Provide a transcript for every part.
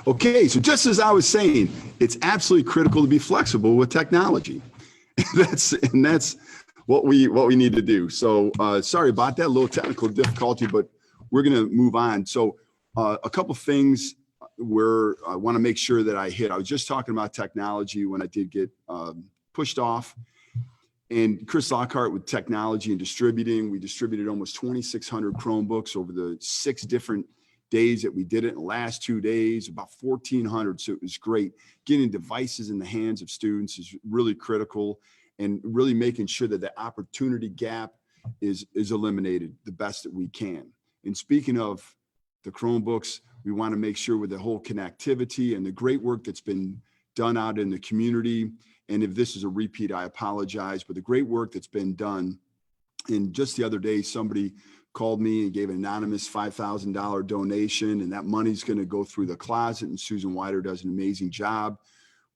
Okay, so just as I was saying, it's absolutely critical to be flexible with technology. that's what we need to do. So sorry about that little technical difficulty, but we're going to move on. So a couple things where I want to make sure that I hit. I was just talking about technology when I did get pushed off. And Chris Lockhart with technology and distributing, we distributed almost 2,600 Chromebooks over the 6 different days that we did it in the last 2 days, about 1,400. So it was great. Getting devices in the hands of students is really critical, and really making sure that the opportunity gap is eliminated the best that we can. And speaking of the Chromebooks, we want to make sure with the whole connectivity and the great work that's been done out in the community. And if this is a repeat, I apologize, but the great work that's been done. And just the other day, somebody called me and gave an anonymous $5,000 donation, and that money's going to go through the closet. And Susan Wider does an amazing job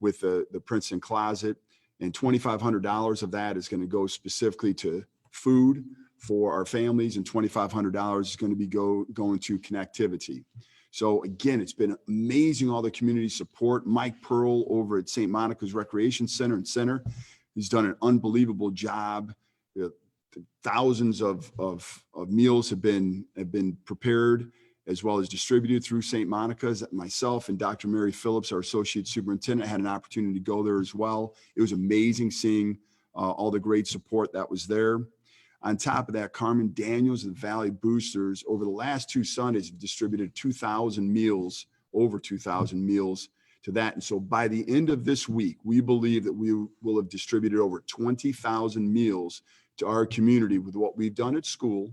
with the Princeton closet. And $2,500 of that is going to go specifically to food for our families, and $2,500 is going to be going to connectivity. So again, it's been amazing, all the community support. Mike Pearl over at St. Monica's Recreation Center has done an unbelievable job. Thousands of meals have been prepared as well as distributed through St. Monica's. Myself and Dr. Mary Phillips, our associate superintendent, had an opportunity to go there as well. It was amazing seeing all the great support that was there. On top of that, Carmen Daniels and the Valley Boosters over the last 2 Sundays have distributed 2,000 meals, over 2,000 meals to that. And so by the end of this week, we believe that we will have distributed over 20,000 meals to our community with what we've done at school,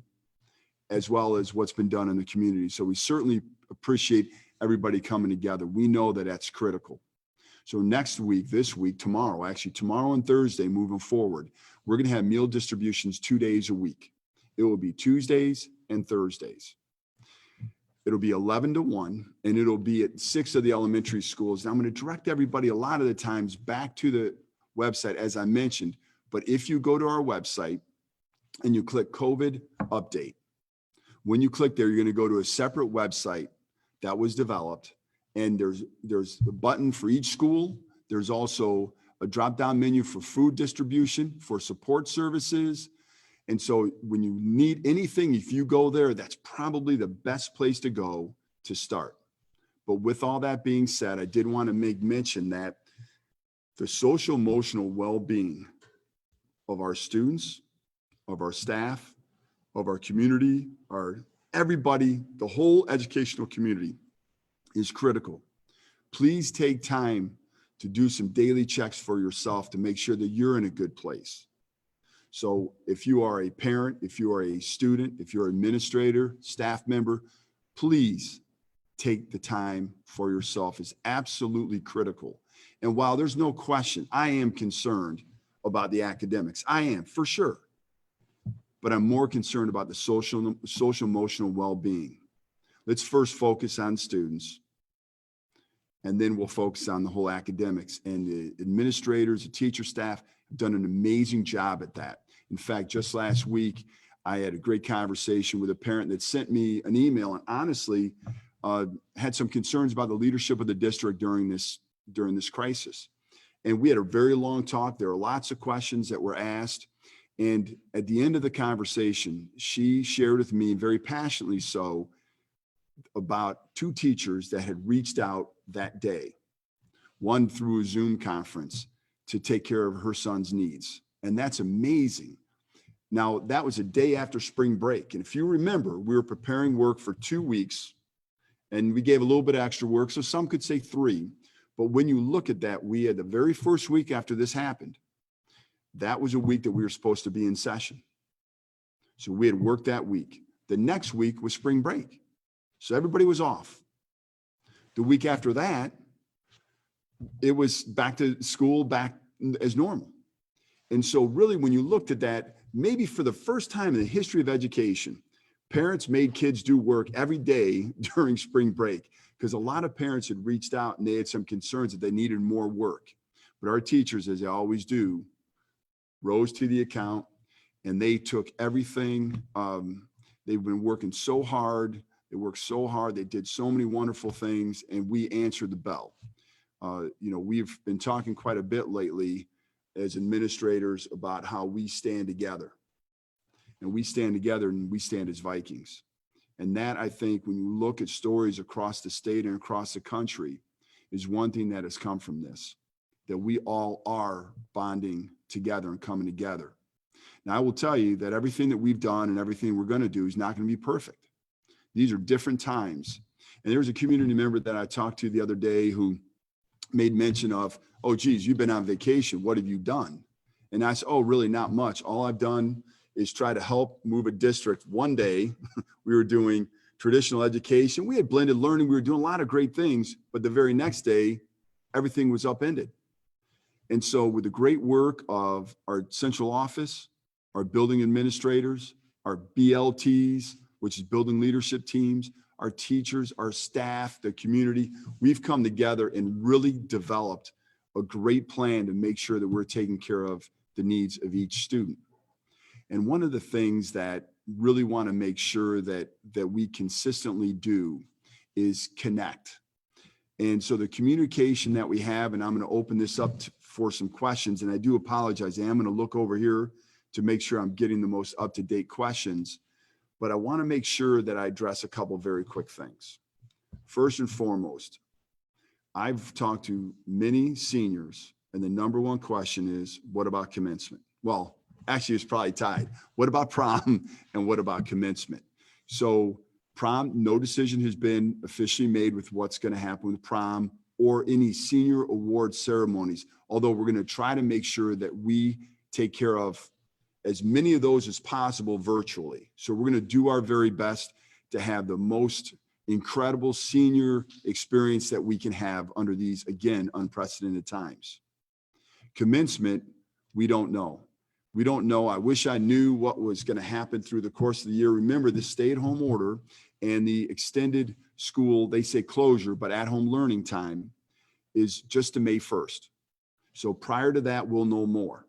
as well as what's been done in the community. So we certainly appreciate everybody coming together. We know that that's critical. So next week, this week, tomorrow and Thursday, moving forward, we're going to have meal distributions 2 days a week. It will be Tuesdays and Thursdays. It'll be 11 to 1, and it'll be at 6 of the elementary schools. Now I'm going to direct everybody a lot of the times back to the website, as I mentioned. But if you go to our website and you click COVID update, when you click there, you're going to go to a separate website that was developed, and there's a button for each school. There's also a drop-down menu for food distribution, for support services. And so when you need anything, if you go there, that's probably the best place to go to start. But with all that being said, I did want to make mention that the social emotional well-being of our students, of our staff, of our community, everybody, the whole educational community is critical. Please take time to do some daily checks for yourself to make sure that you're in a good place. So if you are a parent, if you are a student, if you're an administrator, staff member, please take the time for yourself. It's absolutely critical. And while there's no question, I am concerned about the academics. I am, for sure. But I'm more concerned about the social emotional well-being. Let's first focus on students, and then we'll focus on the whole academics. And the administrators, the teacher staff have done an amazing job at that. In fact, just last week, I had a great conversation with a parent that sent me an email, and honestly had some concerns about the leadership of the district during this crisis. And we had a very long talk. There are lots of questions that were asked. And at the end of the conversation, she shared with me, very passionately so, about 2 teachers that had reached out that day, one through a Zoom conference to take care of her son's needs. And that's amazing. Now, that was a day after spring break. And if you remember, we were preparing work for 2 weeks, and we gave a little bit of extra work. So some could say 3. But when you look at that, we had the very first week after this happened, that was a week that we were supposed to be in session. So we had worked that week. The next week was spring break. So everybody was off. The week after that, it was back to school, back as normal. And so really, when you looked at that, maybe for the first time in the history of education, parents made kids do work every day during spring break, because a lot of parents had reached out and they had some concerns that they needed more work. But our teachers, as they always do, rose to the account, and they took everything. They've been working so hard. They worked so hard. They did so many wonderful things, and we answered the bell. We've been talking quite a bit lately as administrators about how we stand together. And we stand together and we stand as Vikings. And that, I think, when you look at stories across the state and across the country, is one thing that has come from this, that we all are bonding together and coming together. Now, I will tell you that everything that we've done and everything we're going to do is not going to be perfect. These are different times. And there was a community member that I talked to the other day who made mention of, oh, geez, you've been on vacation. What have you done? And I said, oh, really not much. All I've done is try to help move a district. One day we were doing traditional education. We had blended learning. We were doing a lot of great things, but the very next day, everything was upended. And so with the great work of our central office, our building administrators, our BLTs, which is building leadership teams, our teachers, our staff, the community, we've come together and really developed a great plan to make sure that we're taking care of the needs of each student. And one of the things that really want to make sure that we consistently do is connect. And so the communication that we have, and I'm going to open this up for some questions, and I do apologize. I am going to look over here to make sure I'm getting the most up-to-date questions, but I want to make sure that I address a couple very quick things. First and foremost, I've talked to many seniors, and the number one question is, what about commencement? Well, actually, it's probably tied. What about prom and what about commencement? So prom, no decision has been officially made with what's going to happen with prom or any senior award ceremonies, although we're going to try to make sure that we take care of as many of those as possible virtually. So we're going to do our very best to have the most incredible senior experience that we can have under these, again, unprecedented times. Commencement, we don't know. We don't know. I wish I knew what was going to happen through the course of the year. Remember, the stay-at-home order and the extended school, they say closure, but at-home learning time is just to May 1st. So prior to that, we'll know more.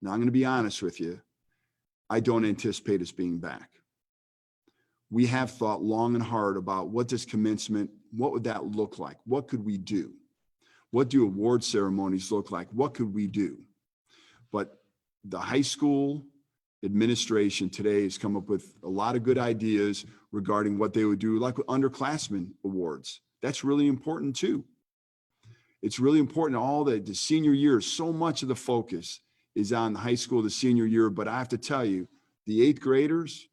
Now, I'm going to be honest with you. I don't anticipate us being back. We have thought long and hard about what does commencement, what would that look like? What could we do? What do award ceremonies look like? What could we do? But the high school administration today has come up with a lot of good ideas regarding what they would do, like with underclassmen awards. That's really important too. It's really important. All the senior year, so much of the focus is on the high school, the senior year. But I have to tell you, the eighth graders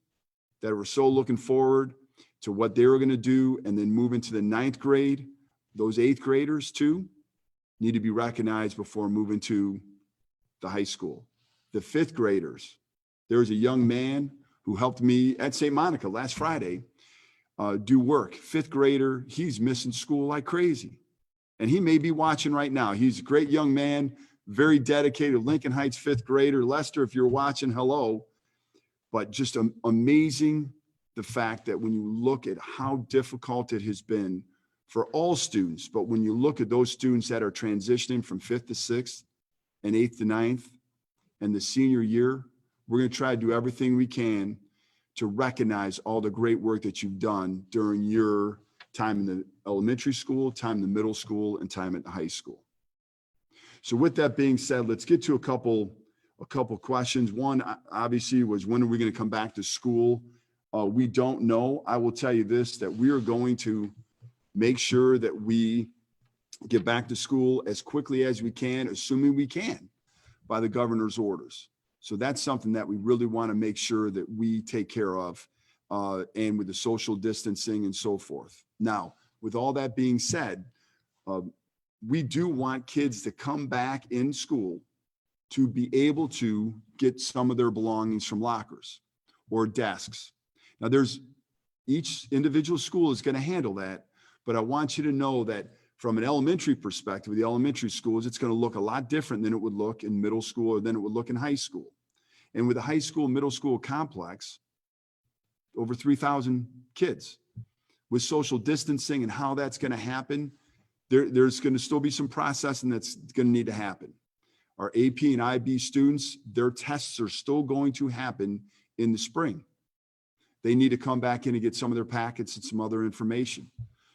that were so looking forward to what they were going to do and then move into the ninth grade, those eighth graders too need to be recognized before moving to the high school. The fifth graders, there was a young man who helped me at St. Monica last Friday do work. Fifth grader, he's missing school like crazy. And he may be watching right now. He's a great young man, very dedicated, Lincoln Heights fifth grader. Lester, if you're watching, hello. But just amazing the fact that when you look at how difficult it has been for all students, but when you look at those students that are transitioning from fifth to sixth and eighth to ninth and the senior year, we're going to try to do everything we can to recognize all the great work that you've done during your time in the elementary school, time in the middle school, and time at the high school. So with that being said, let's get to a couple questions. One, obviously, was when are we going to come back to school? We don't know. I will tell you this, that we are going to make sure that we get back to school as quickly as we can, assuming we can, by the governor's orders. So that's something that we really want to make sure that we take care of, and with the social distancing and so forth. Now, with all that being said, we do want kids to come back in school to be able to get some of their belongings from lockers or desks. Now, each individual school is going to handle that, but I want you to know that from an elementary perspective, with the elementary schools, it's going to look a lot different than it would look in middle school or than it would look in high school. And with the high school, middle school complex, over 3,000 kids. With social distancing and how that's going to happen, there's going to still be some processing that's going to need to happen. Our AP and IB students, their tests are still going to happen in the spring. they need to come back in and get some of their packets and some other information.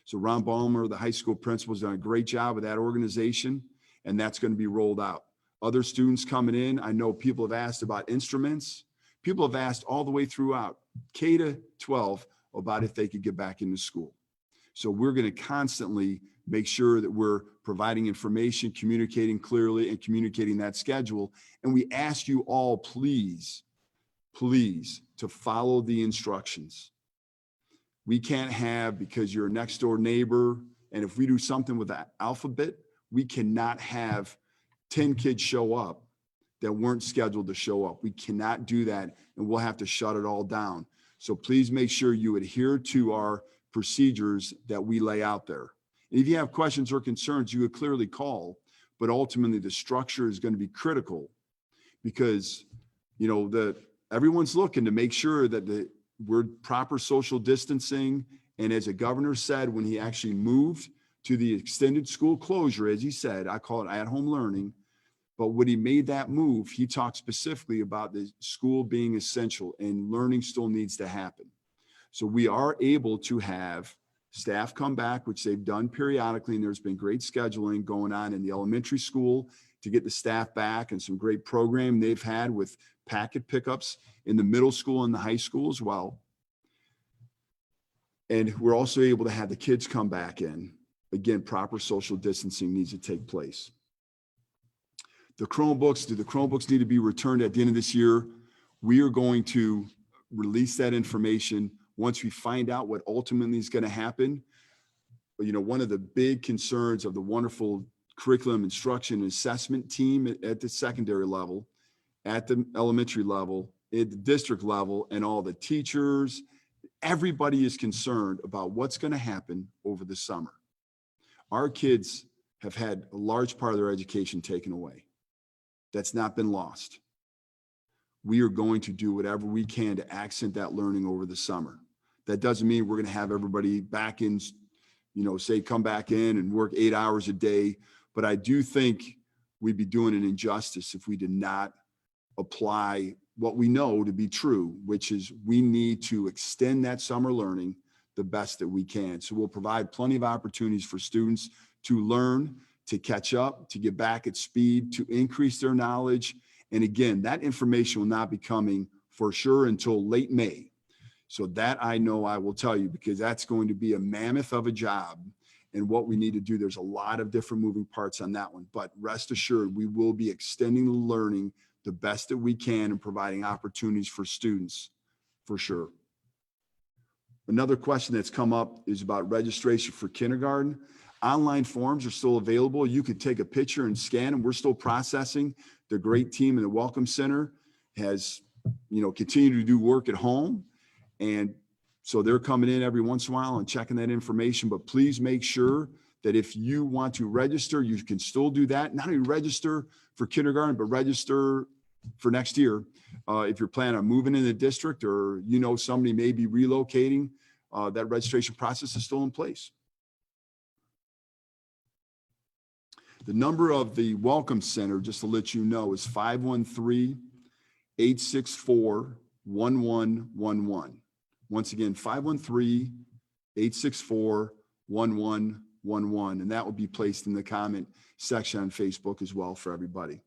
So Ron Ballmer, the high school principal, has done a great job with that organization, and that's going to be rolled out. Other students coming in, I know people have asked about instruments. People have asked all the way throughout K to 12 about if they could get back into school. So we're going to constantly make sure that we're providing information, communicating clearly, and communicating that schedule. And we ask you all, please, to follow the instructions. We can't have, because you're a next door neighbor, and if we do something with that alphabet, we cannot have 10 kids show up that weren't scheduled to show up. We cannot do that, and we'll have to shut it all down. So please make sure you adhere to our procedures that we lay out there. And if you have questions or concerns, you would clearly call, but ultimately the structure is going to be critical because, you know, everyone's looking to make sure that we're proper social distancing. And as the governor said, when he actually moved to the extended school closure, as he said, I call it at-home learning. But when he made that move, he talked specifically about the school being essential and learning still needs to happen. So we are able to have staff come back, which they've done periodically, and there's been great scheduling going on in the elementary school to get the staff back, and some great program they've had with packet pickups in the middle school and the high school as well. And we're also able to have the kids come back in. Again, proper social distancing needs to take place. Do the Chromebooks need to be returned at the end of this year? We are going to release that information once we find out what ultimately is going to happen. But, you know, one of the big concerns of the wonderful curriculum instruction and assessment team at the secondary level, at the elementary level, at the district level, and all the teachers, everybody is concerned about what's going to happen over the summer. Our kids have had a large part of their education taken away. That's not been lost. We are going to do whatever we can to accent that learning over the summer. That doesn't mean we're going to have everybody back in, you know, say come back in and work 8 hours a day. But I do think we'd be doing an injustice if we did not apply what we know to be true, which is we need to extend that summer learning the best that we can. So we'll provide plenty of opportunities for students to learn, to catch up, to get back at speed, to increase their knowledge. And again, that information will not be coming for sure until late May. So that I know I will tell you, because that's going to be a mammoth of a job. And what we need to do, there's a lot of different moving parts on that one. But rest assured, we will be extending the learning the best that we can and providing opportunities for students for sure. Another question that's come up is about registration for kindergarten. Online forms are still available. You could take a picture and scan them. We're still processing. The great team in the Welcome Center has, you know, continued to do work at home. And so they're coming in every once in a while and checking that information. But please make sure that if you want to register, you can still do that. Not only register for kindergarten, but register for next year. If you're planning on moving in the district, or, you know, somebody may be relocating, that registration process is still in place. The number of the Welcome Center, just to let you know, is 513-864-1111. Once again, 513-864-1111. And that will be placed in the comment section on Facebook as well for everybody.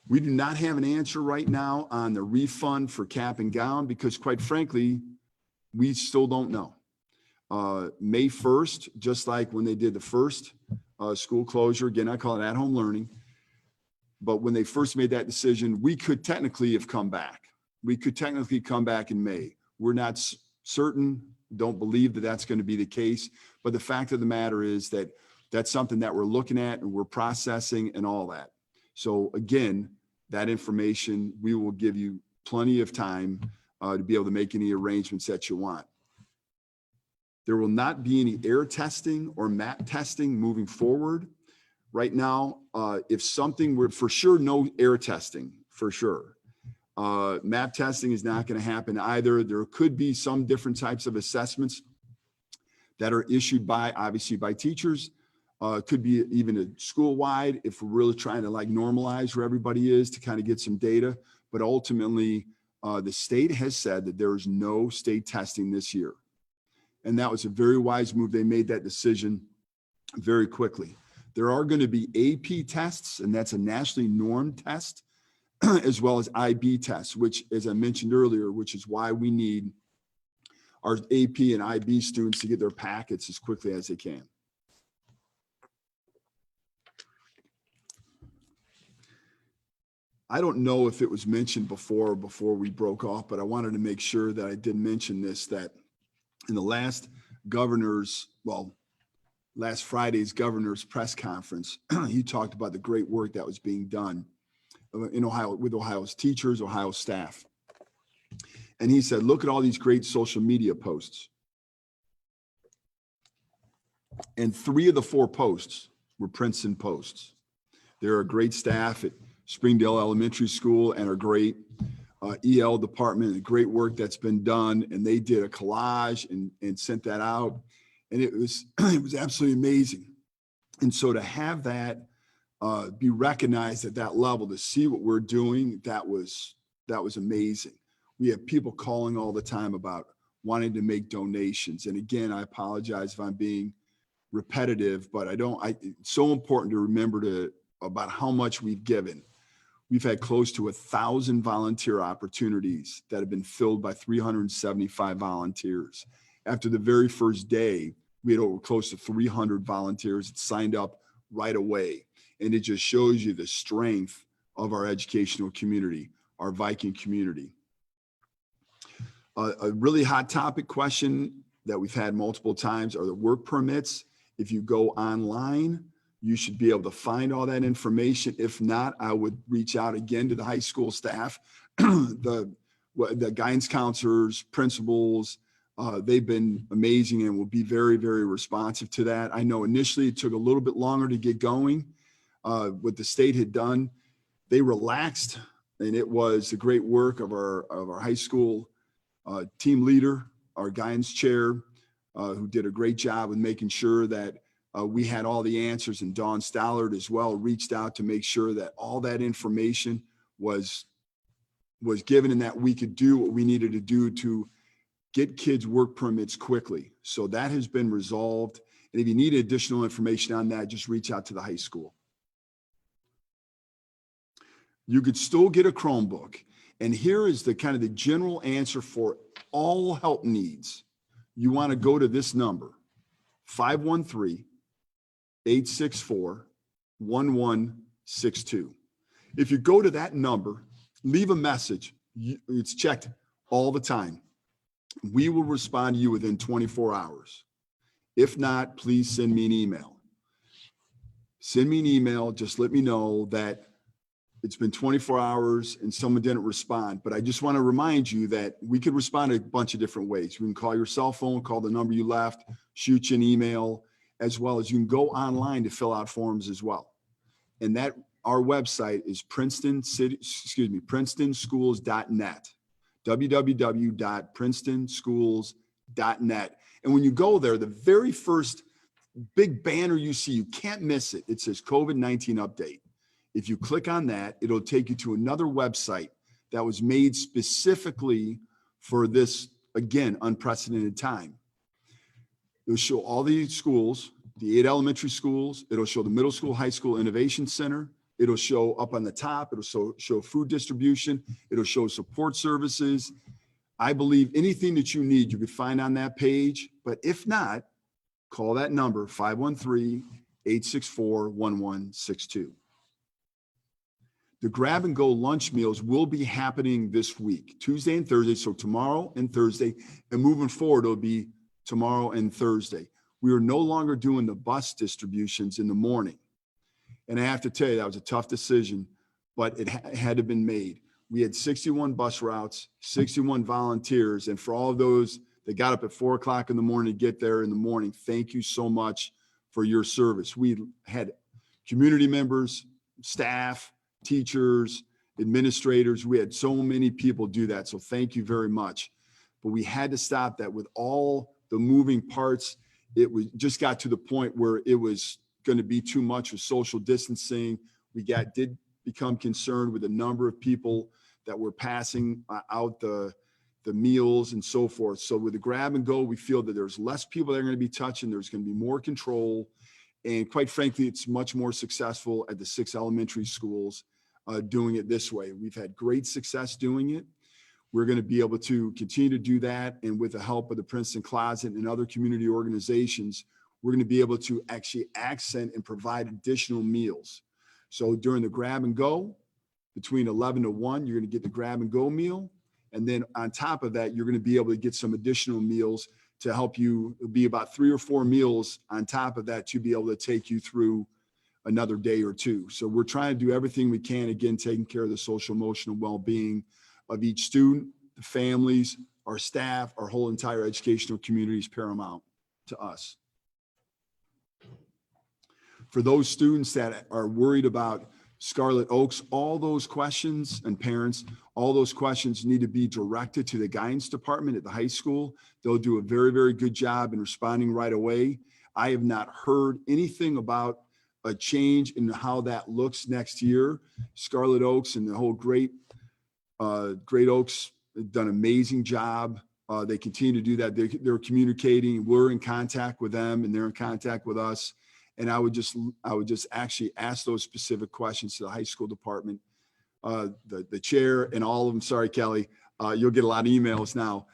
We do not have an answer right now on the refund for cap and gown because, quite frankly, we still don't know. May 1st, just like when they did the first school closure, again, I call it at-home learning. But when they first made that decision, we could technically have come back. We could technically come back in May. We're not certain, don't believe that that's going to be the case. But the fact of the matter is that that's something that we're looking at and we're processing and all that. So again, that information, we will give you plenty of time to be able to make any arrangements that you want. There will not be any air testing or MAP testing moving forward. Right now, if something were for sure, no air testing for sure. MAP testing is not going to happen either. There could be some different types of assessments that are issued by, obviously, by teachers. Could be even a school-wide if we're really trying to like normalize where everybody is to kind of get some data. But ultimately, the state has said that there is no state testing this year. And that was a very wise move. They made that decision very quickly. There are going to be AP tests, and that's a nationally normed test, as well as IB tests, which, as I mentioned earlier, which is why we need our AP and IB students to get their packets as quickly as they can. I don't know if it was mentioned before we broke off, but I wanted to make sure that I did mention this, that in the last last Friday's governor's press conference, he talked about the great work that was being done in Ohio with Ohio's teachers, Ohio staff. And he said, look at all these great social media posts. And 3 of the 4 posts were Princeton posts. There are great staff at Springdale Elementary School and our great EL department, and great work that's been done. And they did a collage and sent that out. And it was absolutely amazing. And so to have that be recognized at that level, to see what we're doing, that was amazing. We have people calling all the time about wanting to make donations. And again, I apologize if I'm being repetitive, but it's so important to remember about how much we've given. We've had close to 1,000 volunteer opportunities that have been filled by 375 volunteers. After the very first day, we had over close to 300 volunteers that signed up right away. And it just shows you the strength of our educational community, our Viking community. A really hot topic question that we've had multiple times are the work permits. If you go online, you should be able to find all that information. If not, I would reach out again to the high school staff, the guidance counselors, principals. They've been amazing and will be very, very responsive to that. I know initially it took a little bit longer to get going. What the state had done, they relaxed, and it was the great work of our high school team leader, our guidance chair, who did a great job with making sure that we had all the answers, and Dawn Stallard as well reached out to make sure that all that information was given and that we could do what we needed to do to get kids work permits quickly. So that has been resolved. And if you need additional information on that, just reach out to the high school. You could still get a Chromebook. And here is the kind of the general answer for all help needs. You want to go to this number, 513-864-1162. If you go to that number, leave a message. It's checked all the time. We will respond to you within 24 hours. If not, please send me an email. Send me an email. Just let me know that it's been 24 hours and someone didn't respond. But I just want to remind you that we could respond a bunch of different ways. You can call your cell phone, call the number you left, shoot you an email, as well as you can go online to fill out forms as well. And that our website is PrincetonSchools.net, www.princetonschools.net. And when you go there, the very first big banner you see, you can't miss it. It says COVID-19 update. If you click on that, it'll take you to another website that was made specifically for this, again, unprecedented time. It'll show all the schools, the 8 elementary schools. It'll show the middle school, high school innovation center. It'll show up on the top. It'll show food distribution. It'll show support services. I believe anything that you need, you could find on that page. But if not, call that number, 513-864-1162. The grab and go lunch meals will be happening this week, Tuesday and Thursday. So tomorrow and Thursday, and moving forward, it'll be tomorrow and Thursday. We are no longer doing the bus distributions in the morning. And I have to tell you, that was a tough decision, but it had to have been made. We had 61 bus routes, 61 volunteers. And for all of those that got up at 4 o'clock in the morning to get there in the morning, thank you so much for your service. We had community members, staff, teachers, administrators. We had so many people do that. So thank you very much. But we had to stop that with all the moving parts. It was just got to the point where it was going to be too much with social distancing. We did become concerned with the number of people that we're passing out the meals and so forth. So with the grab and go, we feel that there's less people that are going to be touching. There's going to be more control. And quite frankly, it's much more successful at the 6 elementary schools doing it this way. We've had great success doing it. We're going to be able to continue to do that. And with the help of the Princeton Closet and other community organizations, we're going to be able to actually accent and provide additional meals. So during the grab and go, between 11 to 1, you're going to get the grab and go meal. And then on top of that, you're going to be able to get some additional meals to help you. It'll be about 3 or 4 meals on top of that to be able to take you through another day or two. So we're trying to do everything we can, again, taking care of the social emotional well-being of each student, the families, our staff, our whole entire educational community is paramount to us. For those students that are worried about Scarlet Oaks, all those questions, and parents, all those questions need to be directed to the guidance department at the high school. They'll do a very, very good job in responding right away. I have not heard anything about a change in how that looks next year. Scarlet Oaks and the whole Great Oaks have done an amazing job. They continue to do that. They're communicating. We're in contact with them, and they're in contact with us. And I would just actually ask those specific questions to the high school department, the chair, and all of them. Sorry, Kelly, you'll get a lot of emails now,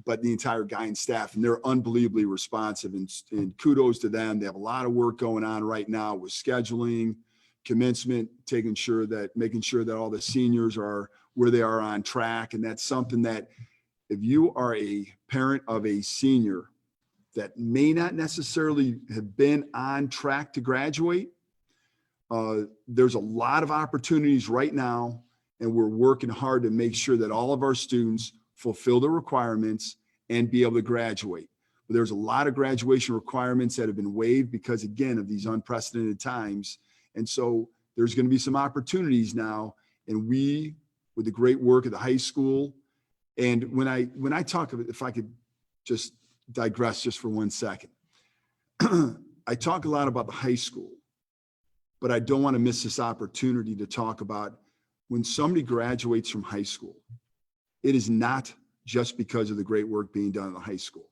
but the entire guidance staff, and they're unbelievably responsive. And kudos to them. They have a lot of work going on right now with scheduling, commencement, making sure that all the seniors are where they are on track. And that's something that if you are a parent of a senior that may not necessarily have been on track to graduate, there's a lot of opportunities right now, and we're working hard to make sure that all of our students fulfill the requirements and be able to graduate. But there's a lot of graduation requirements that have been waived because, again, of these unprecedented times. And so there's going to be some opportunities now, and we, with the great work of the high school, and when I talk of it, if I could just digress just for 1 second. I talk a lot about the high school, but I don't want to miss this opportunity to talk about when somebody graduates from high school, it is not just because of the great work being done in the high school.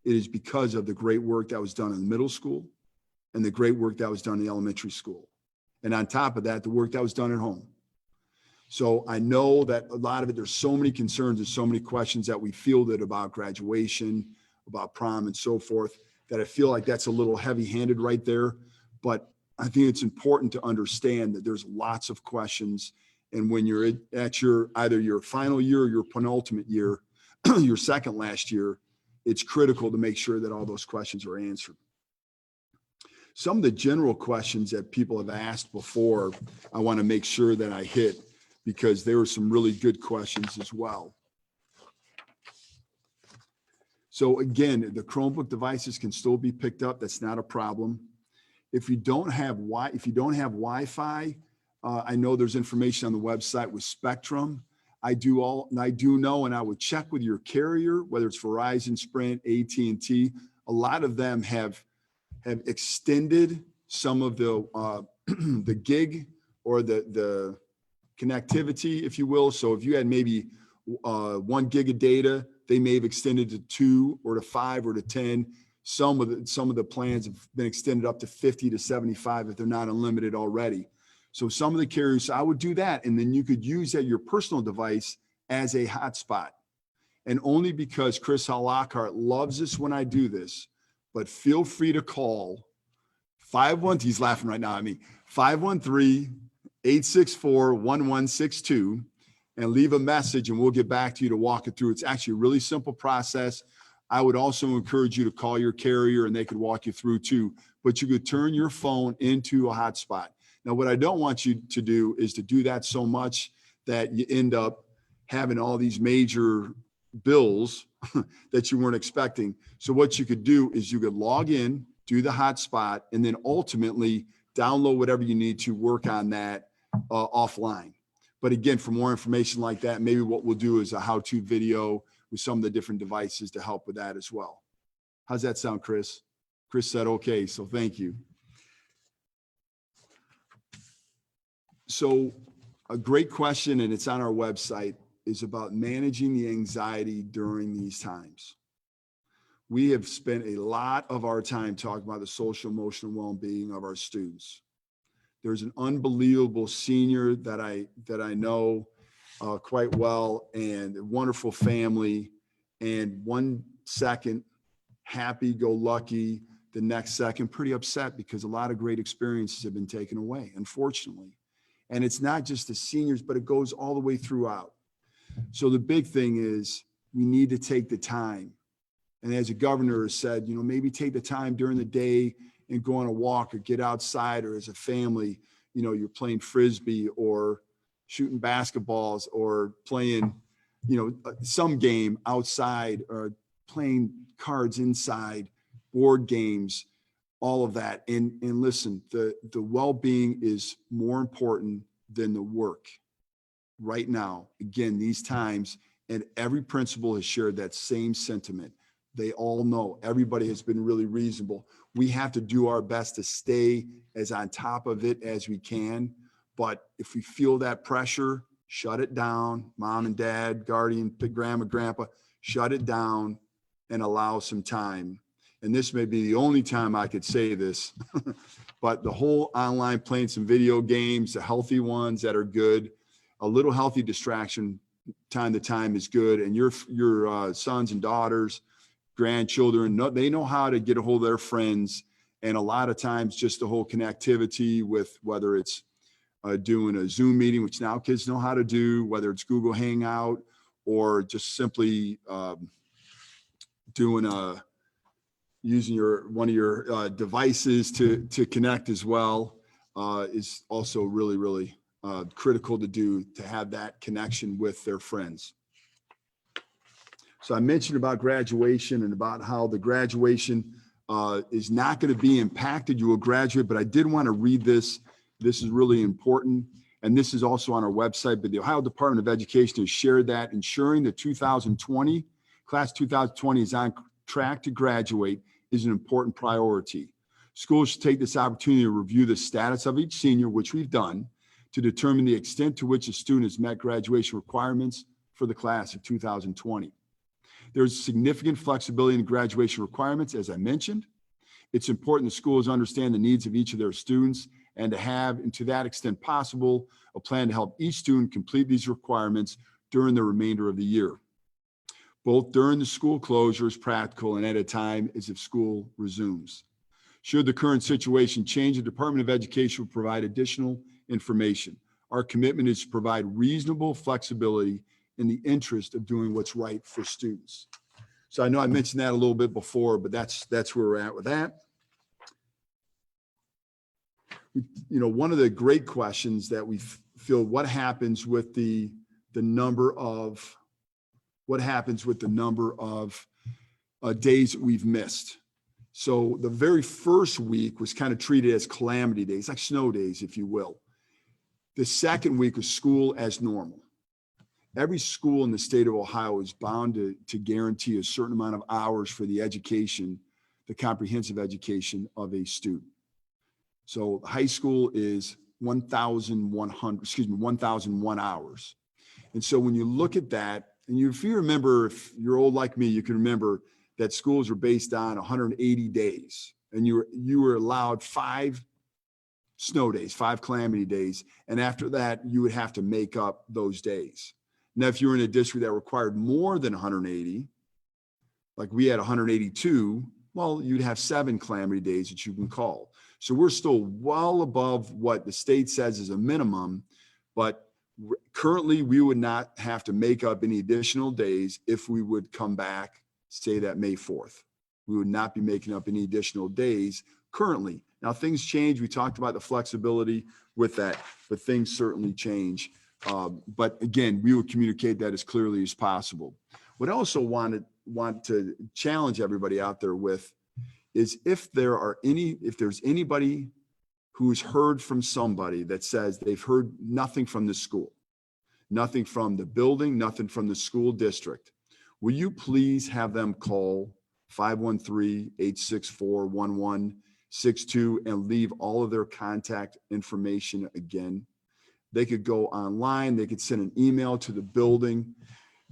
It is because of the great work that was done in the middle school and the great work that was done in the elementary school. And on top of that, the work that was done at home. So I know that a lot of it, there's so many concerns and so many questions that we fielded about graduation, about prom and so forth, that I feel like that's a little heavy-handed right there. But I think it's important to understand that there's lots of questions. And when you're at either your final year or your penultimate year, your second last year, it's critical to make sure that all those questions are answered. Some of the general questions that people have asked before, I want to make sure that I hit, because there were some really good questions as well. So again, the Chromebook devices can still be picked up. That's not a problem. If you don't have Wi-Fi, I know there's information on the website with Spectrum. I do know, and I would check with your carrier, whether it's Verizon, Sprint, AT&T. A lot of them have extended some of the the gig or the connectivity, if you will. So if you had maybe 1 gig of data, they may have extended to 2 or to 5 or to 10. Some of the plans have been extended up to 50 to 75 if they're not unlimited already. So some of the carriers, I would do that, and then you could use your personal device as a hotspot. And only because Chris Lockhart loves this when I do this, but feel free to call 513, he's laughing right now at me, 513-864-1162, and leave a message, and we'll get back to you to walk it through. It's actually a really simple process. I would also encourage you to call your carrier, and they could walk you through too, but you could turn your phone into a hotspot. Now, what I don't want you to do is to do that so much that you end up having all these major bills that you weren't expecting. So what you could do is you could log in, do the hotspot, and then ultimately download whatever you need to work on that offline. But again, for more information like that, maybe what we'll do is a how-to video with some of the different devices to help with that as well. How's that sound, Chris? Chris said, okay, so thank you. So A great question, and it's on our website, is about managing the anxiety during these times. We have spent a lot of our time talking about the social emotional well-being of our students. There's an unbelievable senior that I know quite well, and a wonderful family, and 1 second happy-go-lucky, the next second pretty upset because a lot of great experiences have been taken away, unfortunately. And it's not just the seniors, but it goes all the way throughout. So the big thing is we need to take the time. And as the governor has said, maybe take the time during the day and go on a walk or get outside, or as a family, you're playing Frisbee or shooting basketballs or playing, some game outside, or playing cards inside, board games, all of that. And listen, the well-being is more important than the work right now. Again, these times, and every principal has shared that same sentiment. They all know, everybody has been really reasonable. We have to do our best to stay as on top of it as we can. But if we feel that pressure, shut it down. Mom and dad, guardian, grandma, grandpa, shut it down and allow some time. And this may be the only time I could say this, but the whole online playing some video games, the healthy ones that are good, a little healthy distraction time to time is good. And your sons and daughters, grandchildren, they know how to get a hold of their friends. And a lot of times just the whole connectivity with whether it's doing a Zoom meeting, which now kids know how to do, whether it's Google Hangout or just simply using one of your devices to connect as well, is also really, really critical to have that connection with their friends. So I mentioned about graduation and about how the graduation is not going to be impacted. You will graduate, but I did want to read this. This is really important. And this is also on our website, but the Ohio Department of Education has shared that ensuring the class 2020 is on track to graduate is an important priority. Schools should take this opportunity to review the status of each senior, which we've done, to determine the extent to which a student has met graduation requirements for the class of 2020. There's significant flexibility in graduation requirements, as I mentioned. It's important that schools understand the needs of each of their students and to have, and to that extent possible, a plan to help each student complete these requirements during the remainder of the year, both during the school closures, practical, and at a time as if school resumes. Should the current situation change, the Department of Education will provide additional information. Our commitment is to provide reasonable flexibility in the interest of doing what's right for students. So I know I mentioned that a little bit before, but that's where we're at with that. One of the great questions that we feel, what happens with the number of days that we've missed? So the very first week was kind of treated as calamity days, like snow days, if you will. The second week was school as normal. Every school in the state of Ohio is bound to guarantee a certain amount of hours for the education, the comprehensive education of a student. So high school is 1,001 hours. And so when you look at that, and if you remember, if you're old like me, you can remember that schools were based on 180 days, and you were allowed 5 snow days, 5 calamity days. And after that, you would have to make up those days. Now, if you were in a district that required more than 180, like we had 182, well, you'd have 7 calamity days that you can call. So we're still well above what the state says is a minimum, but currently we would not have to make up any additional days if we would come back, say that May 4th. We would not be making up any additional days currently. Now things change. We talked about the flexibility with that, but things certainly change. But again, we would communicate that as clearly as possible. What I also want to challenge everybody out there with is if there's anybody who's heard from somebody that says they've heard nothing from the school, nothing from the building, nothing from the school district, will you please have them call 513-864-1162 and leave all of their contact information again? They could go online. They could send an email to the building,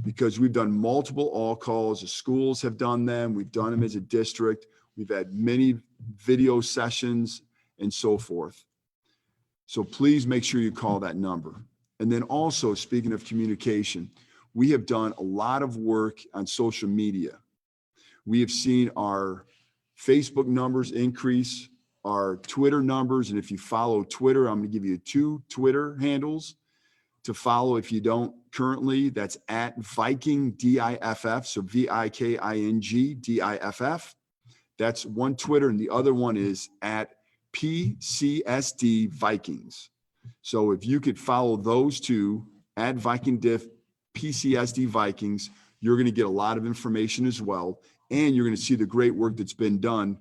because we've done multiple all calls. The schools have done them. We've done them as a district. We've had many video sessions and so forth. So please make sure you call that number. And then also, speaking of communication, we have done a lot of work on social media. We have seen our Facebook numbers increase, our Twitter numbers. And if you follow Twitter, I'm going to give you 2 Twitter handles to follow. If you don't currently, that's at VikingDiff. So VikingDiff. That's one Twitter. And the other one is at PCSD Vikings. So if you could follow those 2, at VikingDiff, PCSD Vikings, you're going to get a lot of information as well. And you're going to see the great work that's been done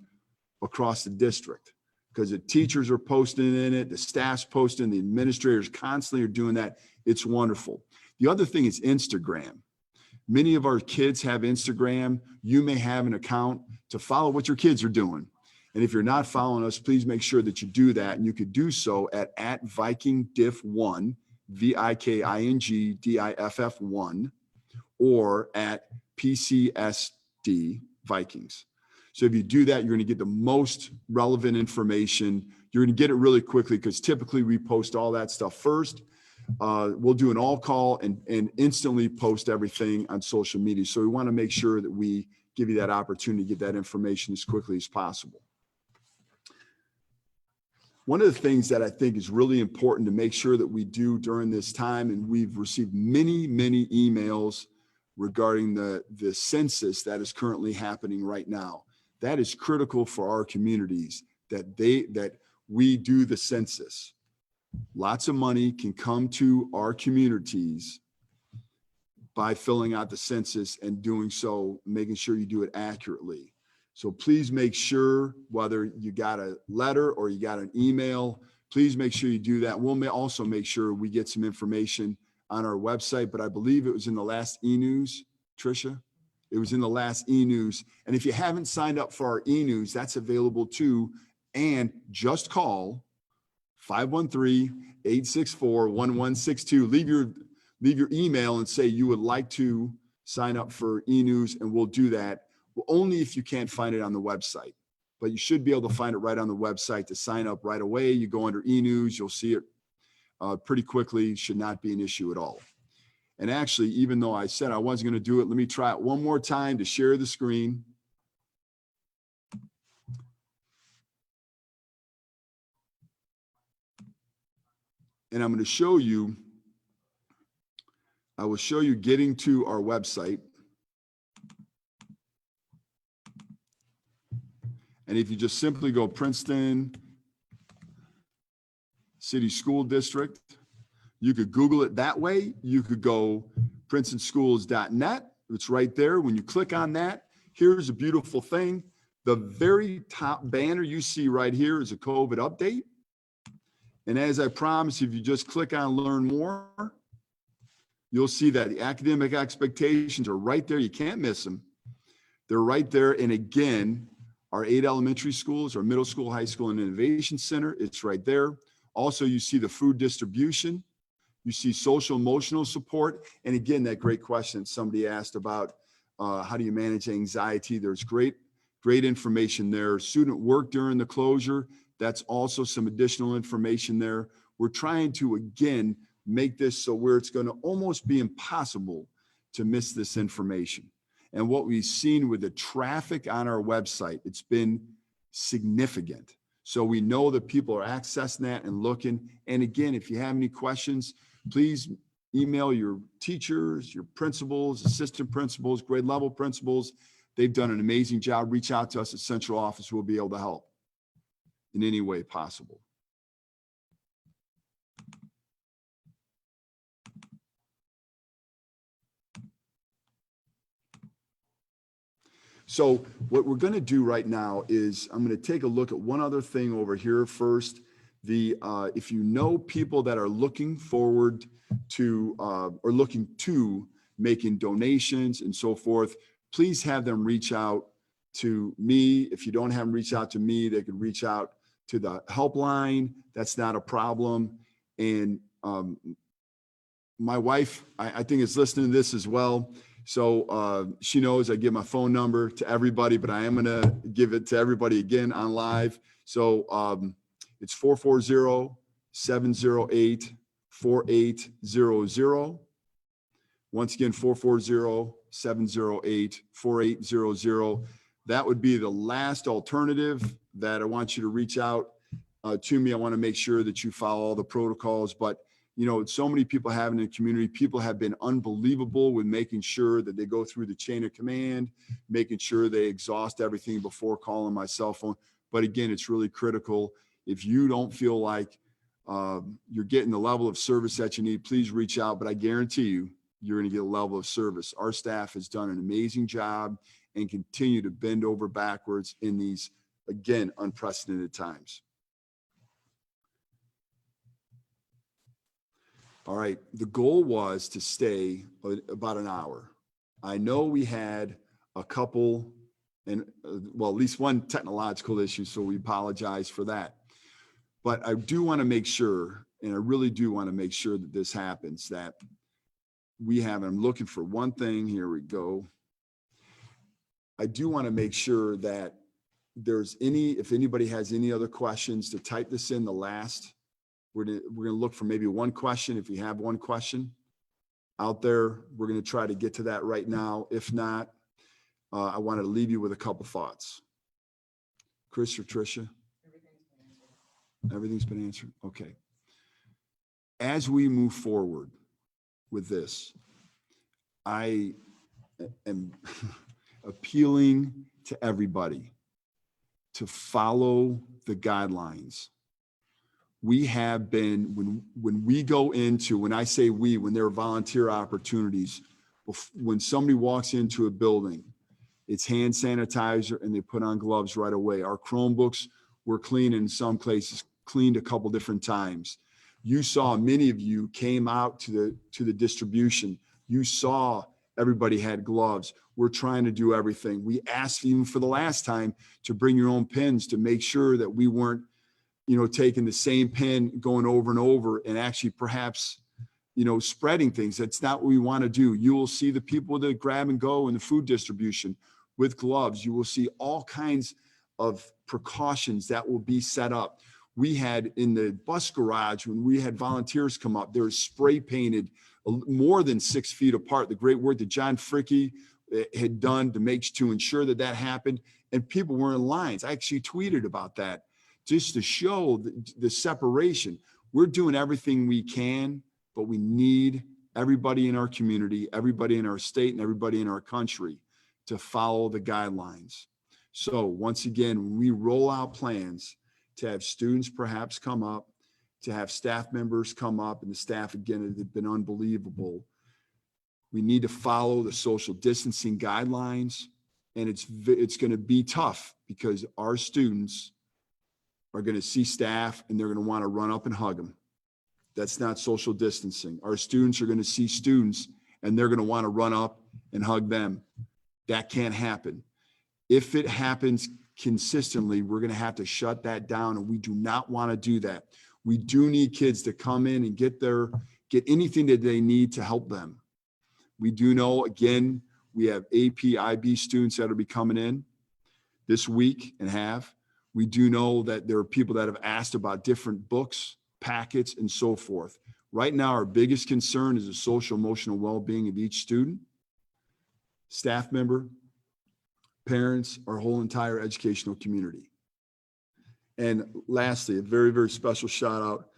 across the district, because the teachers are posting in it, the staff's posting, the administrators constantly are doing that. It's wonderful. The other thing is Instagram. Many of our kids have Instagram. You may have an account to follow what your kids are doing. And if you're not following us, please make sure that you do that. And you could do so at VikingDiff1, VikingDiff1, or at PCSD Vikings. So if you do that, you're going to get the most relevant information. You're going to get it really quickly, because typically we post all that stuff first. We'll do an all call and instantly post everything on social media. So we want to make sure that we give you that opportunity to get that information as quickly as possible. One of the things that I think is really important to make sure that we do during this time, and we've received many, many emails regarding the census that is currently happening right now. That is critical for our communities, that we do the census. Lots of money can come to our communities by filling out the census and doing so, making sure you do it accurately. So please make sure, whether you got a letter or you got an email, please make sure you do that. We'll also make sure we get some information on our website, but I believe it was in the last e-news, Tricia. It was in the last e-news. And if you haven't signed up for our e-news, that's available too. And just call 513-864-1162. Leave your email and say you would like to sign up for e-news, and we'll do that. Well, only if you can't find it on the website, but you should be able to find it right on the website to sign up right away. You go under e-news, you'll see it pretty quickly. Should not be an issue at all. And actually, even though I said I wasn't going to do it, let me try it one more time to share the screen. And I'm going to show you, I will show you getting to our website. And if you just simply go Princeton City School District, you could Google it that way. You could go princetonschools.net. It's right there. When you click on that, here's a beautiful thing. The very top banner you see right here is a COVID update. And as I promised, if you just click on Learn More, you'll see that the academic expectations are right there. You can't miss them. They're right there. And again, our 8 elementary schools, our middle school, high school, and innovation center, it's right there. Also, you see the food distribution. You see social emotional support. And again, that great question somebody asked about how do you manage anxiety? There's great information there. Student work during the closure, that's also some additional information there. We're trying to, again, make this so where it's going to almost be impossible to miss this information. And what we've seen with the traffic on our website, it's been significant. So we know that people are accessing that and looking. And again, if you have any questions, please email your teachers, your principals, assistant principals, grade level principals. They've done an amazing job. Reach out to us at central office. We'll be able to help in any way possible. So what we're going to do right now is I'm going to take a look at one other thing over here first. If you know people that are looking forward to or looking to making donations and so forth, please have them reach out to me. If you don't have them reach out to me, they could reach out to the helpline. That's not a problem. And My wife, I think, is listening to this as well. So she knows I give my phone number to everybody, but I am going to give it to everybody again on live. So it's 440-708-4800. Once again, 440-708-4800. That would be the last alternative that I want you to reach out to me. I want to make sure that you follow all the protocols, but you know, so many people have in the community. People have been unbelievable with making sure that they go through the chain of command, making sure they exhaust everything before calling my cell phone. But again, it's really critical. If you don't feel like you're getting the level of service that you need, please reach out. But I guarantee you, you're going to get a level of service. Our staff has done an amazing job and continue to bend over backwards in these, again, unprecedented times. All right, the goal was to stay about an hour. I know we had a couple, and well, at least one technological issue, so we apologize for that. But I do want to make sure, and I really do want to make sure that this happens, that we have, I'm looking for one thing, here we go. I do want to make sure that if anybody has any other questions, to type this in the last. We're going to look for maybe one question. If you have one question out there, we're going to try to get to that right now. If not, I wanted to leave you with a couple thoughts. Chris or Tricia? Everything's been answered. Okay. As we move forward with this, I am appealing to everybody to follow the guidelines. We have been, when we go into, when I say we, when there are volunteer opportunities, when somebody walks into a building, it's hand sanitizer and they put on gloves right away. Our Chromebooks were clean, in some places cleaned a couple different times. You saw, many of you came out to the distribution. You saw everybody had gloves. We're trying to do everything. We asked, even for the last time, to bring your own pens to make sure that we weren't, you know, taking the same pen, going over and over, and actually perhaps, you know, spreading things. That's not what we want to do. You will see the people that grab and go in the food distribution with gloves. You will see all kinds of precautions that will be set up. We had in the bus garage, when we had volunteers come up, there was spray painted more than 6 feet apart. The great work that John Fricke had done to ensure that happened, and people were in lines. I actually tweeted about that, just to show the separation. We're doing everything we can, but we need everybody in our community, everybody in our state, and everybody in our country to follow the guidelines. So once again, when we roll out plans to have students perhaps come up, to have staff members come up, and the staff, again, have been unbelievable. We need to follow the social distancing guidelines, and it's going to be tough because our students are going to see staff and they're going to want to run up and hug them. That's not social distancing. Our students are going to see students and they're going to want to run up and hug them. That can't happen. If it happens consistently, we're going to have to shut that down, and we do not want to do that. We do need kids to come in and get anything that they need to help them. We do know, again, we have AP, IB students that will be coming in this week and have. We do know that there are people that have asked about different books, packets, and so forth. Right now, our biggest concern is the social emotional well-being of each student, staff member, parents, our whole entire educational community. And lastly, a very, very special shout out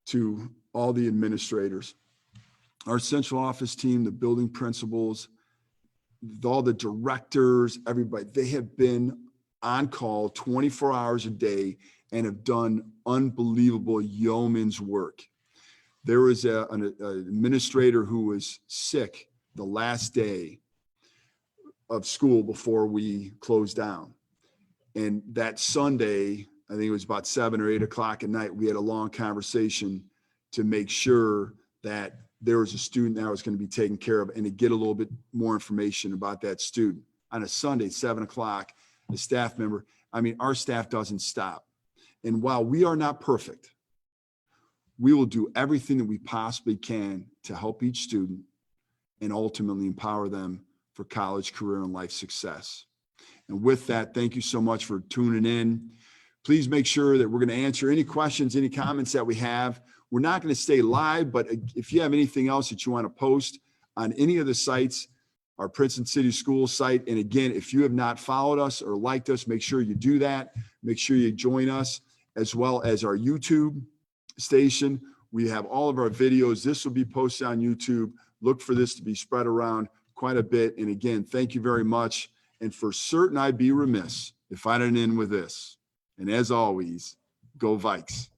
to all the administrators, our central office team, the building principals, all the directors, everybody. They have been on call 24 hours a day and have done unbelievable yeoman's work. There was an administrator who was sick the last day of school before we closed down. And that Sunday, I think it was about 7 or 8 o'clock at night, we had a long conversation to make sure that there was a student that was going to be taken care of and to get a little bit more information about that student. On a Sunday, 7 o'clock, a staff member, I mean, our staff doesn't stop. And while we are not perfect, we will do everything that we possibly can to help each student and ultimately empower them for college, career, and life success. And with that, thank you so much for tuning in. Please make sure that we're going to answer any questions, any comments that we have. We're not going to stay live, but if you have anything else that you want to post on any of the sites, our Princeton City Schools site. And again, if you have not followed us or liked us, make sure you do that. Make sure you join us, as well as our YouTube station. We have all of our videos. This will be posted on YouTube. Look for this to be spread around quite a bit. And again, thank you very much. And for certain, I'd be remiss if I didn't end with this. And as always, go Vikes.